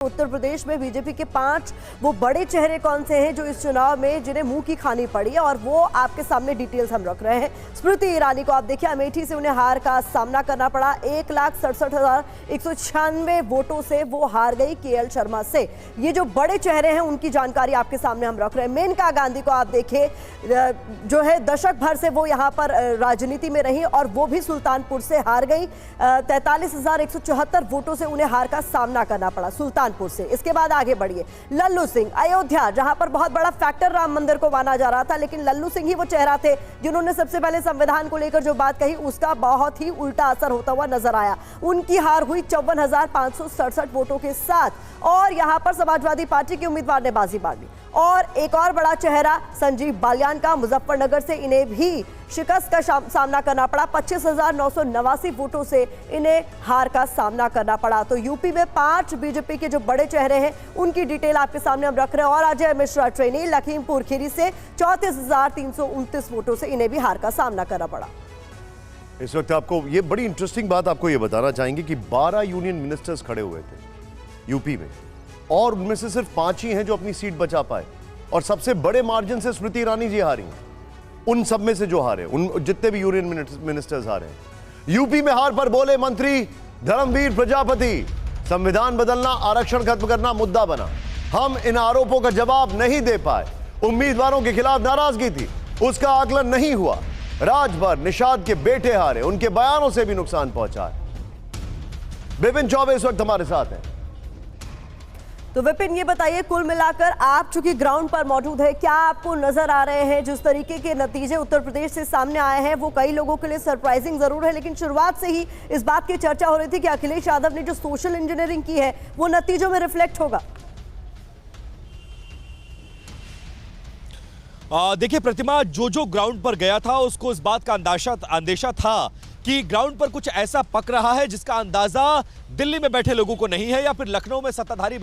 उत्तर प्रदेश में बीजेपी के 5 वो बड़े चेहरे कौन से हैं जो इस चुनाव में जिन्हें मुंह की खानी पड़ी है, और वो आपके सामने डिटेल्स हम रख रहे हैं। स्मृति ईरानी को आप देखिए, अमेठी से उन्हें हार का सामना करना पड़ा। 1,67,196 वोटों से वो हार गई केएल शर्मा से। ये जो बड़े चेहरे हैं उनकी जानकारी आपके सामने हम रख रहे हैं। मेनका गांधी को आप देखिए, जो है दशक भर से वो यहाँ पर राजनीति में रही और वो भी सुल्तानपुर से हार गई। 43,174 वोटों से उन्हें हार का सामना करना पड़ा सुल्तानपुर से। इसके बाद आगे बढ़िए, लल्लू सिंह अयोध्या, जहां पर बहुत बड़ा फैक्टर राम मंदिर को माना जा रहा था, लेकिन लल्लू सिंह ही वो चेहरा थे जिन्होंने सबसे पहले संविधान को लेकर जो बात कही उसका बहुत ही उल्टा असर होता हुआ नजर आया। उनकी हार हुई 54,567 वोटों के साथ, और यहां पर समाजवादी पार्टी के उम्मीदवार ने बाजी मार ली। और एक और बड़ा चेहरा संजीव बालियान का, मुजफ्फरनगर से, इन्हें भी शिकस्त का सामना करना पड़ा। 25,989 वोटों से इन्हें हार का सामना करना पड़ा। तो यूपी में 5 बीजेपी के जो बड़े चेहरे हैं उनकी डिटेल आपके सामने हम रख रहे हैं। और अजय मिश्रा ट्रेनी लखीमपुर खीरी से 34,329 वोटों से इन्हें भी हार का सामना करना पड़ा। इस वक्त आपको ये बड़ी इंटरेस्टिंग बात आपको ये बताना चाहेंगे कि 12 यूनियन मिनिस्टर्स खड़े हुए थे यूपी में, और उनमें से सिर्फ 5 ही हैं जो अपनी सीट बचा पाए, और सबसे बड़े मार्जिन से स्मृति ईरानी जी हारी हैं। उन सब में से जो हारे, उन जितने भी यूनियन मिनिस्टर्स हारे हैं। यूपी में हार पर बोले मंत्री धर्मवीर प्रजापति, संविधान बदलना, आरक्षण खत्म करना मुद्दा बना। हम इन आरोपों का जवाब नहीं दे पाए। उम्मीदवारों के खिलाफ नाराजगी थी, उसका आकलन नहीं हुआ। राजभर निषाद के बेटे हारे, उनके बयानों से भी नुकसान पहुंचा है। विपिन चौबे इस वक्त हमारे साथ हैं। तो विपिन, ये बताइए, कुल मिलाकर आप चूंकि ग्राउंड पर मौजूद है, क्या आपको नजर आ रहे हैं जिस तरीके के नतीजे उत्तर प्रदेश से सामने आए हैं वो कई लोगों के लिए सरप्राइजिंग जरूर है, लेकिन शुरुआत से ही इस बात की चर्चा हो रही थी कि अखिलेश यादव ने जो सोशल इंजीनियरिंग की है वो नतीजों में रिफ्लेक्ट होगा। देखिए प्रतिमा, जो ग्राउंड पर गया था उसको इस बात का अंदेशा था कि ग्राउंड पर कुछ ऐसा पक रहा है जिसका अंदाजा दिल्ली में बैठे लोगों को नहीं है, या फिर लखनऊ में सत्ताधारी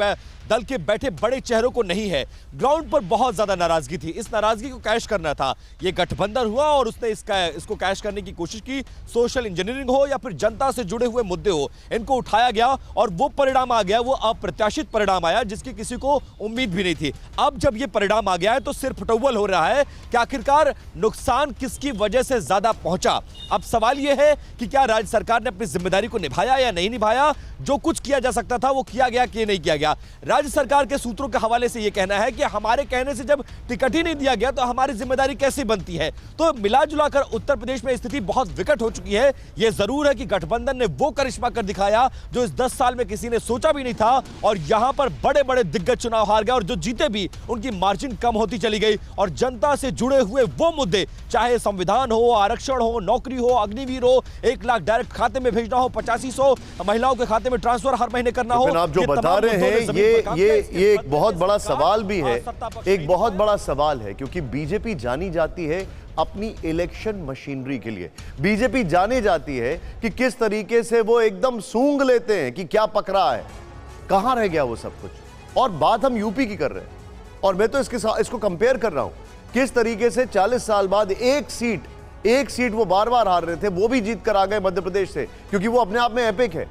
दल के बैठे बड़े चेहरों को नहीं है। ग्राउंड पर बहुत ज्यादा नाराजगी थी, इस नाराजगी को कैश करना था। यह गठबंधन हुआ और उसने इसको कैश करने की कोशिश की। सोशल इंजीनियरिंग हो या फिर जनता से जुड़े हुए मुद्दे हो, इनको उठाया गया और वो परिणाम आ गया, वो अप्रत्याशित परिणाम आया जिसकी किसी को उम्मीद भी नहीं थी। अब जब ये परिणाम आ गया है तो सिर फटौवल हो रहा है कि आखिरकार नुकसान किसकी वजह से ज्यादा पहुंचा। अब सवाल यह है कि क्या राज्य सरकार ने अपनी जिम्मेदारी को निभाया या नहीं निभाया। जो कुछ किया जा सकता था वो किया गया कि नहीं किया गया। राज्य सरकार के सूत्रों के हवाले से यह कहना है कि हमारे कहने से जब टिकट ही नहीं दिया गया तो हमारी जिम्मेदारी कैसे बनती है। तो मिला जुलाकर उत्तर प्रदेश में स्थिति बहुत विकट हो चुकी है। यह जरूर है कि गठबंधन ने वो करिश्मा कर दिखाया जो इस 10 साल में किसी ने सोचा भी नहीं था, और यहां पर बड़े बड़े दिग्गज चुनाव हार गए, और जो जीते भी उनकी मार्जिन कम होती चली गई। और जनता से जुड़े हुए वो मुद्दे, चाहे संविधान हो, आरक्षण हो, नौकरी हो, अग्निवीर हो, 1 लाख डायरेक्ट खाते में भेजना हो, 8500 महिलाओं के खाते में ट्रांसफर हर महीने करना हो। आप जो बता रहे हैं ये एक बहुत बड़ा सवाल भी है, एक बहुत बड़ा सवाल है, क्योंकि बीजेपी जानी जाती है अपनी इलेक्शन मशीनरी के लिए। बीजेपी जानी जाती है कि किस तरीके से वो एकदम सूंघ लेते हैं कि क्या पक रहा है, कहां रह गया वो सब कुछ। और बात हम यूपी की कर रहे हैं, और मैं तो इसको कंपेयर कर रहा हूं किस तरीके से 40 साल बाद एक सीट वो बार बार हार रहे थे, वो भी जीत कर आ गए मध्य प्रदेश से, क्योंकि वो अपने आप में एपिक है।